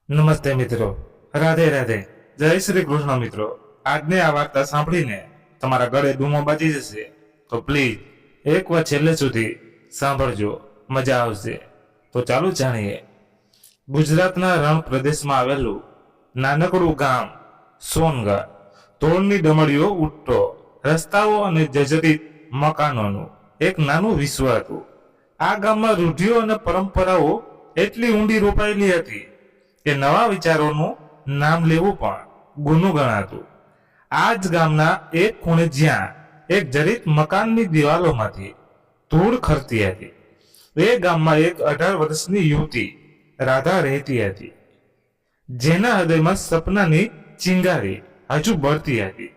નમસ્તે મિત્રો, રાધે રાધે, જય શ્રી કૃષ્ણ મિત્રો. આજની આ વાર્તા સાંભળીને તમારા ગળે ડૂમો બાજી જશે તો પ્લીઝ એકવાર છેલ્લે સુધી સાંભળજો, મજા આવશે. તો ચાલો જાણીએ. ગુજરાતના રણ પ્રદેશમાં આવેલું નાનકડું ગામ સોનગઢ. તોડની ડમરીઓ ઉઠતો રસ્તાઓ અને જર્જરિત મકાનોનું એક નાનું વિશ્વ હતું. આ ગામમાં રૂઢિઓ અને પરંપરાઓ એટલી ઊંડી રોપાયેલી હતી કે નવા વિચારોનું નામ લેવું પણ ગુનું ગણાતું. આ જ ગામના એક ખૂણે જ્યાં એક જડિત મકાનની દિવાલોમાંથી ધૂળ ખરતી હતી, એ ગામમાં એક 18 વર્ષની યુવતી રાધા રહેતી હતી, જેના હૃદયમાં સપનાની ચિંગારી હજુ બળતી હતી.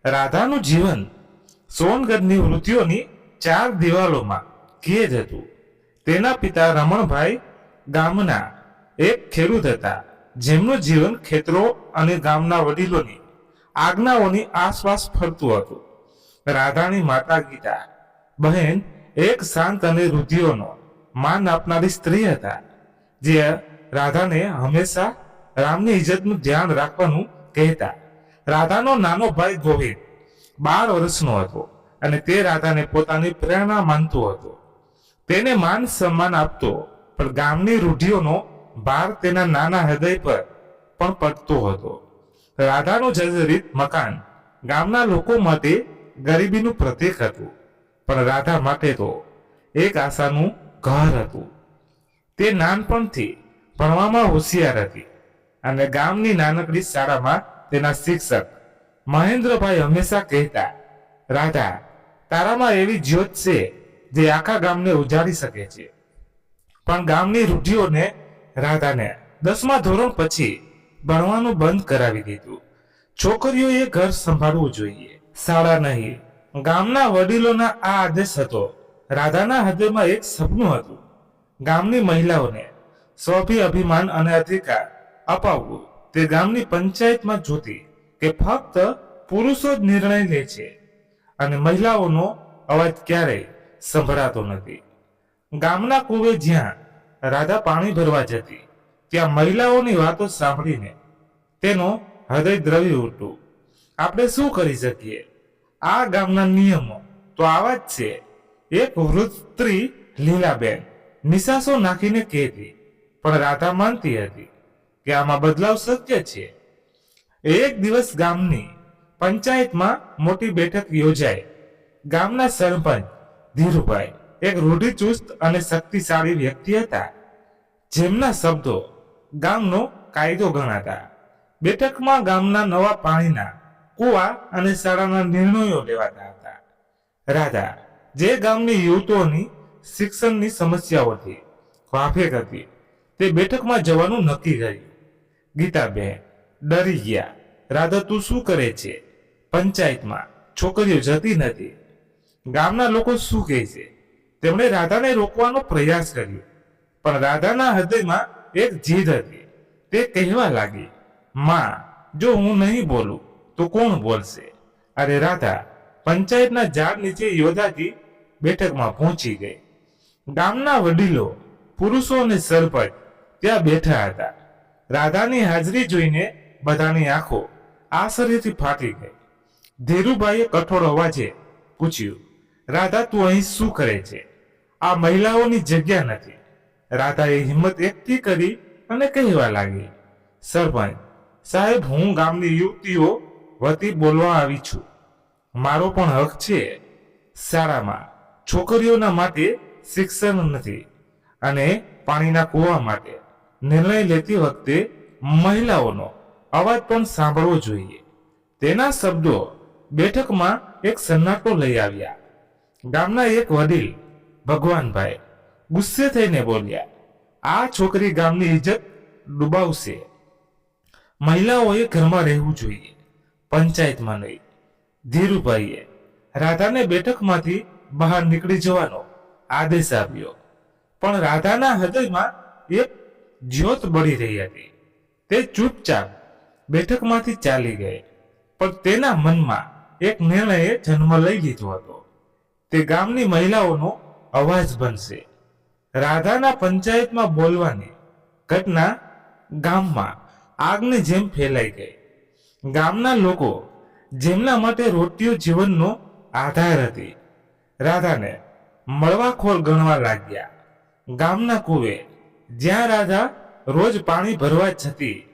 રાધાનું જીવન સોનગઢની વૃત્તિઓની 4 દિવાલોમાં કેદ હતું. તેના પિતા રમણભાઈ ગામના એક ખેડૂત હતા, જેમનું જીવન ખેતરો અને ગામના વડીલોની આજ્ઞાઓની આસપાસ ફરતું હતું. રાધાની માતા ગીતા બહેન એક શાંત અને રૂઢિઓનો માન આપનારી સ્ત્રી હતા, જે રાધાને હંમેશા રામની ઇજ્જતનું ધ્યાન રાખવાનું કહેતા. રાધાનો નાનો ભાઈ ગોવિંદ 12 વર્ષનો હતો અને તે રાધાને પોતાની પ્રેરણા માનતો હતો. તેને માન સન્માન આપતો, પણ ગામની રૂઢિઓનો ભાર તેના નાના હૃદય પર પણ પડતો હતો. રાધાનું જર્જરિત મકાન ગામના લોકો માટે ગરીબીનું પ્રતીક હતું, પણ રાધા માટે તો એક આશાનું ઘર હતું. તે નાનપણથી ભણવામાં હોશિયાર હતી અને ગામની નાનકડી શાળામાં તેના શિક્ષક મહેન્દ્રભાઈ હંમેશા કહેતા, રાધા, તારામાં એવી જ્યોત છે જે આખા ગામને ઉજાડી શકે છે. પણ ગામની રૂઢિઓને રાધાને 10મા ધોરણ પછી ભણવાનું બંધ કરાવી દીધું. છોકરીઓએ ઘર સંભાળવું જોઈએ, શાળા નહીં. ગામના વડીલોના આ આદેશ હતો. રાધાના હૃદયમાં એક સપનું હતું, ગામની મહિલાઓને સ્વાભી અભિમાન અને અધિકાર અપાવવું. તે ગામની પંચાયતમાં જોતી કે ફક્ત પુરુષો જ નિર્ણય લે છે અને મહિલાઓનો અવાજ ક્યારેય સંભળાતો નથી. ગામના કુવે જ્યાં રાધા પાણી ભરવા જતી, ત્યાં મહિલાઓની વાતો સાંભળીને તેનો હૃદય દ્રવી ઉઠતું. આપણે શું કરી શકીએ? આ ગામના નિયમો તો આવા જ છે. એક વૃદ્ધ સ્ત્રી લીલાબેન નિશાસો નાખીને કહેતી, પણ રાધા માનતી હતી કે આમાં બદલાવ શક્ય છે. એક દિવસ ગામની પંચાયતમાં મોટી બેઠક યોજાઈ. ગામના સરપંચ ધીરુભાઈ એક રૂઢિચુસ્ત અને શક્તિશાળી વ્યક્તિ હતા, જેમના શબ્દો ગામનો કાયદો ગણાતા. બેઠકમાં ગામના નવા પાણીના કુવા અને શાળાના નિર્ણયો લેવાતા હતા. રાધા, જે ગામની યુવતીઓની શિક્ષણની સમસ્યાઓથી વાફેક હતી, તે બેઠકમાં જવાનું નક્કી કર્યું. ગીતાબેન ડરી ગયા. રાધા, તું શું કરે છે? પંચાયતમાં છોકરીઓ જતી નથી. ગામના લોકો શું કહે છે? તેમણે રાધાને રોકવાનો પ્રયાસ કર્યો, પણ રાધાના હૃદયમાં એક જીદ હતી. તે કહેવા લાગી, માં, જો હું નહીં બોલું તો કોણ બોલશે? અરે રાધા પંચાયતના ઝાડ નીચે યોજાતી બેઠકમાં પહોંચી ગઈ. ગામના વડીલો, પુરુષો અને સરપંચ ત્યાં બેઠા હતા. રાધાની હાજરી જોઈને બધાની આંખો આશ્ચર્યથી ફાટી ગઈ. ધીરુભાઈએ કઠોર અવાજે પૂછ્યું, રાધા, તું અહીં શું કરે છે? આ મહિલાઓની જગ્યા નથી. રાધાએ હિંમત એકઠી કરી અને કહેવા લાગી, સરપંચ સાહેબ, હું ગામની યુવતીઓ વતી બોલવા આવી છું. મારો પણ હક છે. શાળામાં છોકરીઓના માટે શિક્ષણ નથી અને પાણીના કૂવા માટે નિર્ણય લેતી વખતે મહિલાઓનો અવાજ પણ સાંભળવો જોઈએ. તેના શબ્દો બેઠકમાં એક સન્નાટો લઈ આવ્યા. ગામના એક વડીલ ભગવાનભાઈ ગુસ્સે થઈને બોલ્યા, આ છોકરી ગામની ઇજ્જત ડૂબાવશે. મહિલાઓએ ઘરમાં રહેવું જોઈએ, પંચાયતમાં નહીં. ધીરુભાઈએ રાધાને બેઠકમાંથી બહાર નીકળી જવાનો આદેશ આપ્યો, પણ રાધાના હૃદયમાં એક જ્યોત બળી રહી હતી. તે ચૂપચાપ બેઠકમાંથી ચાલી ગઈ, પણ તેના મનમાં એક નિર્ણયે જન્મ લઈ લીધો હતો. તે ગામની મહિલાઓનો અવાજ બનશે. રાધાના પંચાયતમાં બોલવાની ઘટના ગામમાં આગની જેમ ફેલાઈ ગઈ. ગામના લોકો જેમના માટે રોટીઓ જીવનનો આધાર હતી, રાધાને મળવાખોર ગણવા લાગ્યા. ગામના કુવે જ્યાં રાધા રોજ પાણી ભરવા જતી,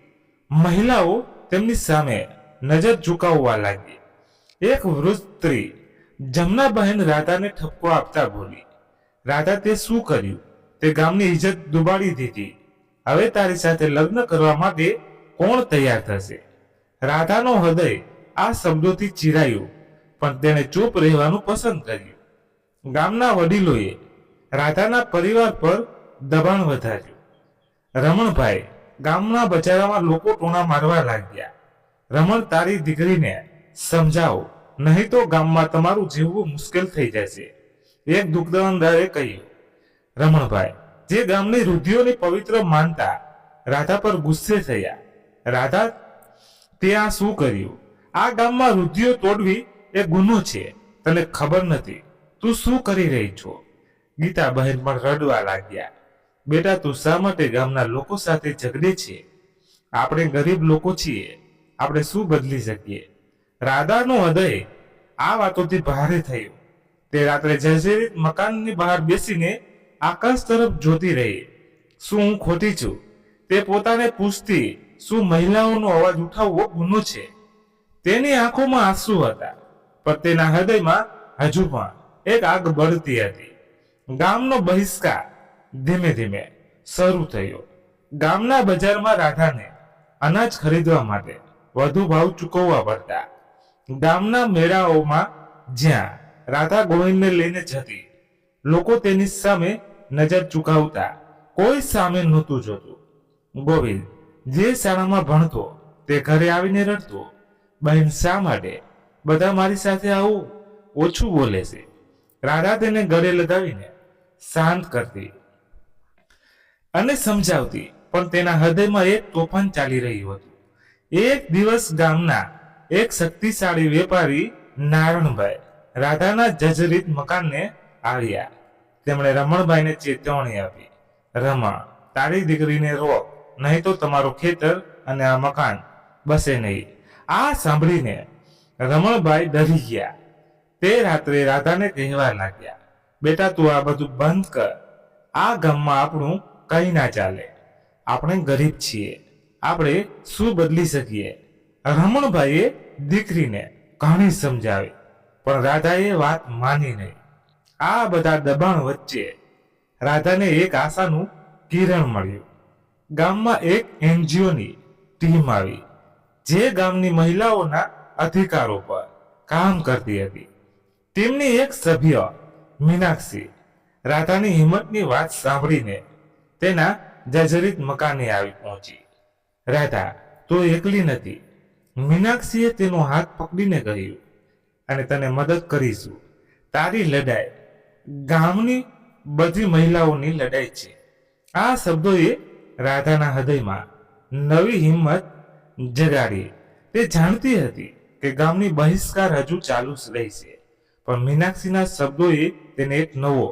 મહિલાઓ તેમની સામે નજર ચૂકવવા લાગી. એક વૃદ્ધ સ્ત્રી જમનાબહેન રાધાને ઠપકો આપતા બોલી, રાધા તે શું કર્યું? તે ગામની ઇજ્જત ડૂબાડી દીધી. હવે તારી સાથે લગ્ન કરવા માટે કોણ તૈયાર થશે? રાધાનો હૃદય આ શબ્દોથી ચીરાયું, પણ તેણે ચૂપ રહેવાનું પસંદ કર્યું. ગામના વડીલોએ રાધાના પરિવાર પર દબાણ વધાર્યું. રમણભાઈ, ગામના બજારમાં લોકો ટોણા મારવા લાગ્યા. રમણ, તારી દીકરીને સમજાવો, નહીં તો ગામમાં તમારું જીવવું મુશ્કેલ થઈ જશે. એક દુકાનદારે કહ્યું. રમણભાઈ, જે ગામની રૂઢિઓને પવિત્ર માનતા, રાધા પર ગુસ્સે થયા. રાધા, તે આ શું કર્યું? આ ગામમાં રૂઢિઓ તોડવી એ ગુનો છે. તને ખબર નથી તું શું કરી રહી છો? ગીતા બહેન પણ રડવા લાગ્યા. બેટા, તું શા માટે ગામના લોકો સાથે ઝઘડે છે? આપણે ગરીબ લોકો છીએ, આપણે શું બદલી શકીએ? રાધાનું હૃદય આ વાતોથી ભારે થયું. તે રાત્રે જર્જરિત મકાનની બહાર બેસીને આકાશ તરફ જોતી રહી. શું હું ખોટી છું? તે પોતાને પૂછતી, શું મહિલાઓનો અવાજ ઉઠાવવો ગુનો છે? તેની આંખોમાં આંસુ હતા, પણ તેના હૃદયમાં હજુ પણ એક આગ બળતી હતી. ગામનો બહિષ્કાર ધીમે ધીમે શરૂ થયો. ગામના બજારમાં રાધાને અનાજ ખરીદવા માટે વધુ ભાવ ચૂકવવા પડતા. ગામના મેળાઓમાં જ્યાં રાધા ગોવિંદને લઈને જતી, લોકો તેની સામે નજર ચૂકવતા. કોઈ સામે નહોતું જોતું. ગોવિંદ જે શાળામાં ભણતો તે ઘરે આવીને રડતો, બહેન, શા માટે બધા મારી સાથે આવું ઓછું બોલે છે? રાધા તેને ગળે લગાવીને શાંત કરતી અને સમજાવતી, પણ તેના હૃદયમાં એક તોફાન ચાલી રહ્યું હતું. એક દિવસ ગામના એક શક્તિશાળી વેપારી નારણભાઈ રાધાના જર્જરિત મકાનને આવ્યા. તેમણે રમણભાઈને ચેતવણી આપી, રમણ, તારી દીકરીને રોક, નહીં તો તમારું ખેતર અને આ મકાન બસે નહીં. આ સાંભળીને રમણભાઈ ડરી ગયા. તે રાત્રે રાધાને કહેવા લાગ્યા, બેટા, તું આ બધું બંધ કર. આ ગામમાં આપણું કંઈ ના ચાલે. આપણે ગરીબ છીએ, આપણે શું બદલી શકીએ? રમણભાઈએ દીકરીને ઘણી સમજાવી, પણ રાધાએ વાત માની નહીં. આ બધા દબાણ વચ્ચે રાધાને એક આશાનું કિરણ મળ્યું. ગામમાં એક એનજીઓની ટીમ આવી, જે ગામની મહિલાઓના અધિકારો પર કામ કરતી હતી. ટીમની એક સભ્ય મીનાક્ષી રાધાની હિંમતની વાત સાંભળીને તેના જર્જરિત મકાને આવી પહોંચી. રાધા, તું એકલી નથી. મીનાક્ષીએ તેનો હાથ પકડીને કહ્યું, અને તને મદદ કરીશું. તારી લડાઈ ગામની બધી મહિલાઓની લડાઈ છે. આ શબ્દોએ રાધાના હૃદયમાં નવી હિંમત જગાડી. તે જાણતી હતી કે ગામની બહિષ્કાર હજુ ચાલુ જ રહેશે, પણ મીનાક્ષીના શબ્દોએ તેને એક નવો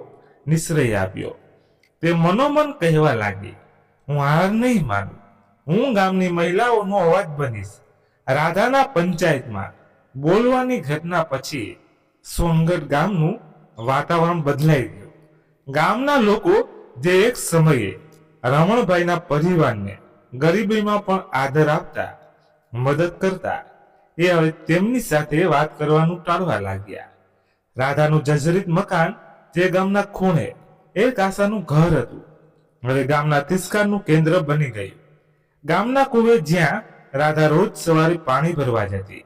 નિશ્ચય આપ્યો. તે મનોમન કહેવા લાગી, હું હાર નહીં માનું, હું ગામની મહિલાઓનો અવાજ બનીશ. રાધાના પંચાયતમાં બોલવાની ઘટના પછી સોનગઢ ગામનું વાતાવરણ બદલાઈ ગયું. ગામના લોકો જે એક સમયે રમણભાઈના પરિવારને ગરીબીમાં પણ આદર આપતા, મદદ કરતા, એ હવે તેમની સાથે વાત કરવાનું ટાળવા લાગ્યા. રાધાનું જર્જરિત મકાન જે ગામના ખૂણે એક આશાનું ઘર હતું, હવે ગામના તિરસ્કારનું કેન્દ્ર બની ગયું. ગામના કુવે જ્યાં રાધા રોજ સવારે પાણી ભરવા જતી,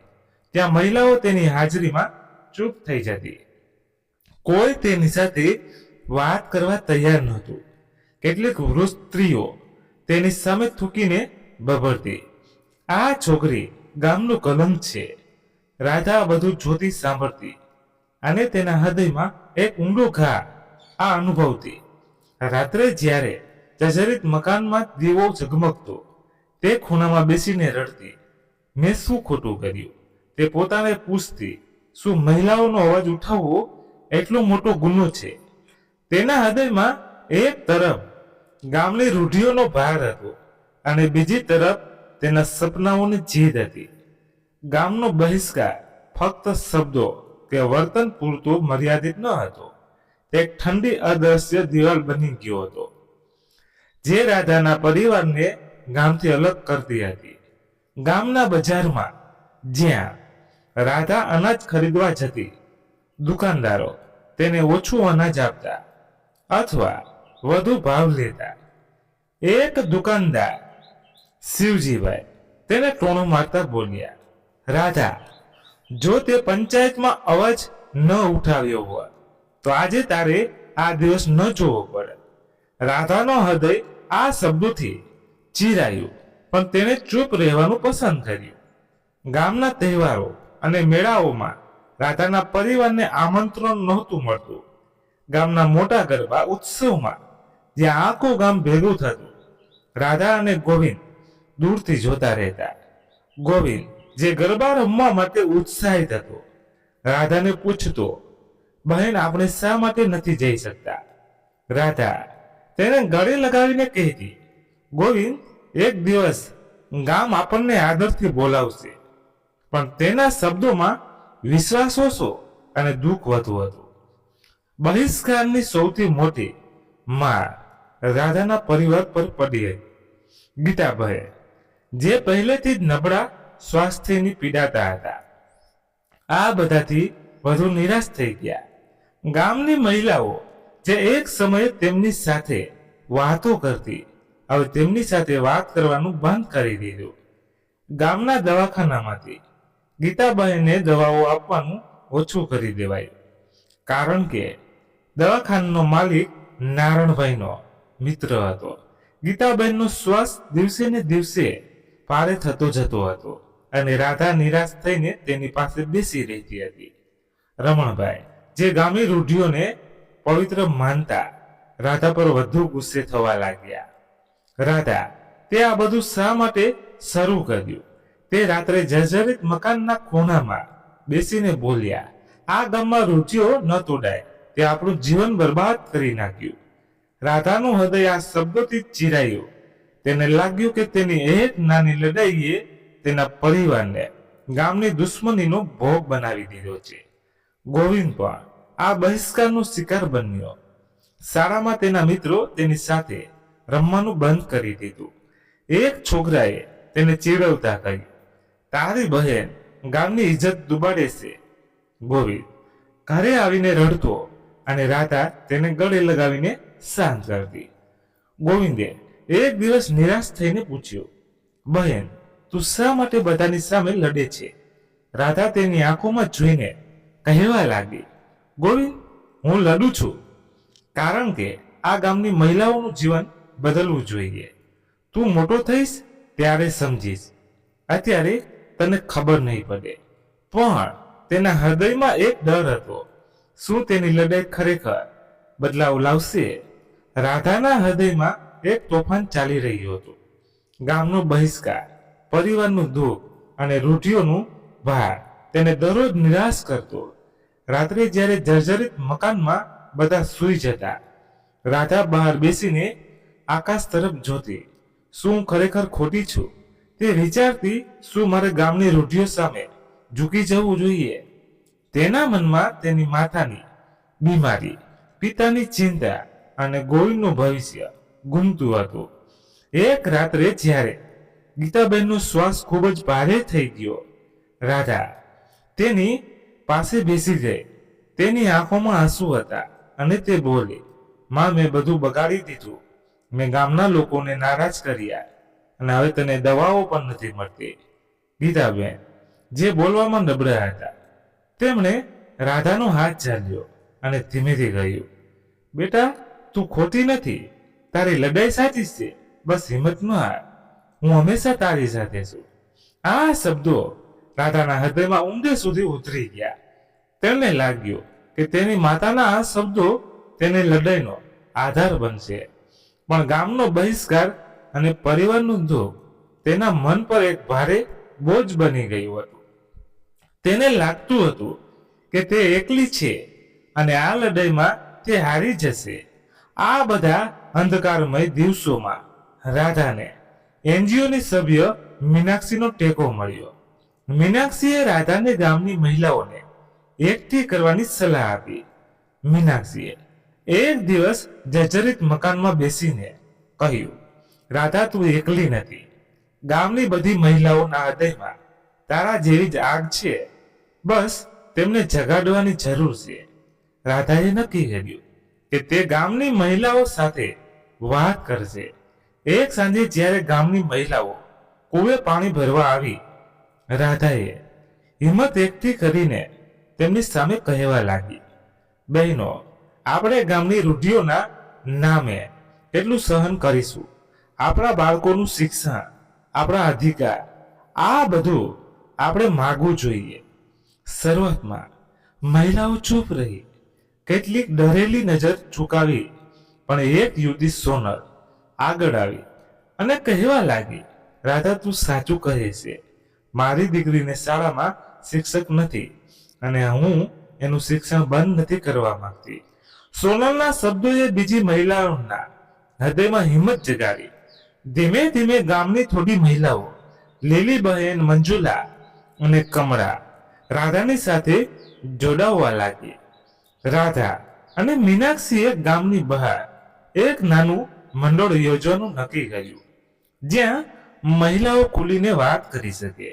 ત્યાં મહિલાઓ તેની હાજરીમાં ચૂપ થઈ જતી. કોઈ તેની સાથે વાત કરવા તૈયાર નહોતું. કેટલીક વૃદ્ધ સ્ત્રીઓ તેની સામે થૂકીને બબડતી, આ છોકરી ગામનું કલંક છે. રાધા બધું જોતી સાંભળતી અને તેના હૃદયમાં એક ઊંડો ઘા આ અનુભવતી. રાત્રે જ્યારે જર્જરિત મકાનમાં દીવો ઝગમગતો, તે ખૂણામાં બેસીને રડતી. મેં શું ખોટું કર્યું? તે પોતાને પૂછતી, શું મહિલાઓનો અવાજ ઉઠાવવો એટલો મોટો ગુનો છે? તેના હૃદયમાં એક તરફ ગામની રૂઢિઓનો ભાર હતો, અને બીજી તરફ તેના સપનાઓની જીદ હતી. ગામનો બહિષ્કાર ફક્ત શબ્દો કે વર્તન પૂરતો મર્યાદિત ન હતો. તે એક ઠંડી અદ્રશ્ય દિવાલ બની ગયો હતો, જે રાધાના પરિવારને ગામથી અલગ કરતી હતી. ગામના બજારમાં જ્યાં રાધા અનાજ ખરીદવા જતી, દુકાનદારો તેને ઓછું અનાજ આપતા અથવા વધુ ભાવ લેતા. એક દુકાનદાર શિવજીભાઈ તેને ટોણું મારતા બોલ્યા, રાધા, જો તે પંચાયતમાં અવાજ ન ઉઠાવ્યો હોત તો આજે તારે આ દિવસ ન જોવો પડે. રાધાનો હૃદય આ શબ્દોથી ચીરાયું, પણ તેણે ચૂપ રહેવાનું પસંદ કર્યું. ગામના તહેવારો અને મેળાઓમાં રાધાના પરિવારને આમંત્રણ નહોતું મળતું. ગામના મોટા ગરબા ઉત્સવમાં જ્યાં આખું ગામ ભેગું થતું, રાધા અને ગોવિંદ દૂરથી જોતા રહેતા. ગોવિંદ, જે ગરબા રમવા માટે ઉત્સાહિત હતો, રાધાને પૂછતો, બહેન, આપણે શા માટે નથી જઈ શકતા? રાધા તેને ગળે લગાવીને કહેતી, ગોવિંદ, એક દિવસ ગામ આપણને આદરથી બોલાવશે. પણ તેના શબ્દોમાં વિશ્વાસ ઓછો અને દુઃખ વધુ હતું. બહિષ્કારની સૌથી મોટી માર રાધાના પરિવાર પર પડી હતી. ગીતાભાઈ, જે પહેલેથી જ નબળા સ્વાસ્થ્યની પીડાતા હતા, આ બધાથી વધુ નિરાશ થઈ ગયા. ગામની મહિલાઓ જે એક સમયે તેમની સાથે વાતો કરતી, હવે તેમની સાથે વાત કરવાનું બંધ કરી દીધું. ગામના દવાખાનામાંથી ગીતાબાઈને દવાઓ આપવાનું ઓછું કરી દેવાયું, કારણ કે દવાખાનાનો માલિક નારણભાઈનો મિત્ર હતો. ગીતાબહેનનો શ્વાસ દિવસે ને દિવસે ભારે થતો જતો હતો અને રાધા નિરાશ થઈને તેની પાસે બેસી રહેતી હતી. રમણભાઈ, જે ગામની રૂઢિઓને પવિત્ર માનતા, રાધા પર વધુ ગુસ્સે થવા લાગ્યા. રાધા, તે આ બધું શા માટે શરૂ કર્યું? તે રાત્રે જર્જરિત મકાનના ખૂણામાં બેસીને બોલ્યા, આ ગામમાં રૂઢિઓ ન તોડાય, તે આપણું જીવન બરબાદ કરી નાખ્યું. રાધાનું હૃદય આ શબ્દોથી ચીરાયું. તેને લાગ્યું કે તેની એક નાની લડાઈએ તેના પરિવારને ગામની દુશ્મનીનો ભોગ બનાવી દીધો છે. ગોવિંદ પણ આ બહિષ્કારનો શિકાર બન્યો. શાળામાં તેના મિત્રો તેની સાથે રમવાનું બંધ કરી દીધું. એક છોકરાએ તેને ચીડવતા કહ્યું, તારી બહેન ગામની ઇજ્જત ડુબાડે છે. ગોવિંદ ઘરે આવીને રડતો અને રાધા તેને ગળે લગાવીને શાંત કરતી. ગોવિંદે એક દિવસ નિરાશ થઈને પૂછ્યું, બહેન, તું શા માટે બધાની સામે લડે છે? રાધા તેની આંખોમાં જોઈને કહેવા લાગી, ગોવિંદ, હું લડું છું કારણ કે આ ગામની મહિલાઓનું જીવન બદલવું જોઈએ. તું મોટો થઈશ ત્યારે સમજીશ, અત્યારે તને ખબર નહીં પડે. પણ તેના હૃદયમાં એક ડર હતો. શું તેની લડાઈ ખરેખર બદલાવ લાવશે? રાધાના હૃદયમાં એક તોફાન ચાલી રહ્યું હતું. ગામનો બહિષ્કાર, પરિવારનું દુઃખ અને રૂઢિઓનું ભાર તેને દરરોજ નિરાશ કરતો. રાત્રે જ્યારે જર્જરિત મકાનમાં બધા સૂઈ જતા, રાધા બહાર બેસીને આકાશ તરફ જોતી. શું ખરેખર ખોટી છું? તે વિચારતી, શું મારે ગામની રૂઢિઓ સામે ઝૂકી જવું જોઈએ? તેના મનમાં તેની માતાની બીમારી, પિતાની ચિંતા અને ગોવિંદનું ભવિષ્ય ગુમતું હતું. એક રાત્રે જ્યારે ગીતાબહેનનો શ્વાસ ખૂબ જ ભારે થઈ ગયો, રાધા તેની પાસે બેસી ગઈ. તેની આંખોમાં આંસુ હતા અને તે બોલી, માં, મેં બધું બગાડી દીધું. મેં ગામના લોકોને નારાજ કર્યા અને હવે તને દવાઓ પણ નથી મળતી. ગીતાબેન, જે બોલવામાં નબળા હતા, તેમણે રાધાનો હાથ ઝાલ્યો અને ધીમેથી કહ્યું, બેટા, તું ખોટી નથી. તારી લડાઈ સાચી છે. બસ હિંમત ન હાર. હું હંમેશા તારી સાથે છું. આ શબ્દો રાધાના હૃદયમાં ઊંડે સુધી ઉતરી ગયા. તેને લાગ્યું કે તેની માતાના આ શબ્દો તેને લડાઈનો આધાર બનશે. પણ ગામનો બહિષ્કાર અને પરિવારનું દુઃખ તેના મન પર એક ભારે બોજ બની ગયું હતું. તેને લાગતું હતું કે તે એકલી છે અને આ લડાઈમાં તે હારી જશે. આ બધા અંધકારમય દિવસોમાં રાધાને એનજીઓની સભ્ય મીનાક્ષીનો ટેકો મળ્યો. મીનાક્ષીએ રાધાને ગામની મહિલાઓને એકઠી કરવાની સલાહ આપી. મીનાક્ષીએ એક દિવસ જર્જરિત મકાનમાં બેસીને કહ્યું, રાધા, તું એકલી નથી. ગામની બધી મહિલાઓના હૃદયમાં તારા જેવી જ આગ છે. બસ તેમને જગાડવાની જરૂર છે. રાધાએ નક્કી કર્યું કે તે ગામની મહિલાઓ સાથે વાત કરશે. એક સાંજે જ્યારે ગામની મહિલાઓ કુએ પાણી ભરવા આવી, રાધાએ હિંમત એકઠી કરીને તેમની સામે કહેવા લાગી, બહેનો, આપણે ગામની રૂઢિઓના નામે એટલું સહન કરીશું. આપણા બાળકોનું શિક્ષણ, આપણા અધિકાર, આ બધું આપણે માગવું જોઈએ. શરૂઆતમાં મહિલાઓ ચૂપ રહી, કેટલીક ડરેલી નજર ચૂકાવી, પણ એક યુવતી સોનલ આગળ આવી અને કહેવા લાગી, રાધા, તું સાચું કહે છે. મારી દીકરીને શાળામાં શિક્ષક નથી અને હું એનું શિક્ષણ બંધ નથી કરવા માંગતી. સોનલના શબ્દોએ બીજી મહિલાઓના હૃદયમાં હિંમત જગાડી. ધીમે ધીમે ગામની થોડી મહિલાઓ લીલીબહેન, મંજુલા અને કમળા રાધાની સાથે જોડાવા લાગી. રાધા અને મીનાક્ષીએ ગામની બહાર એક નાનું મંડળ યોજવાનું નક્કી કર્યું, જ્યાં મહિલાઓ ખુલીને વાત કરી શકે.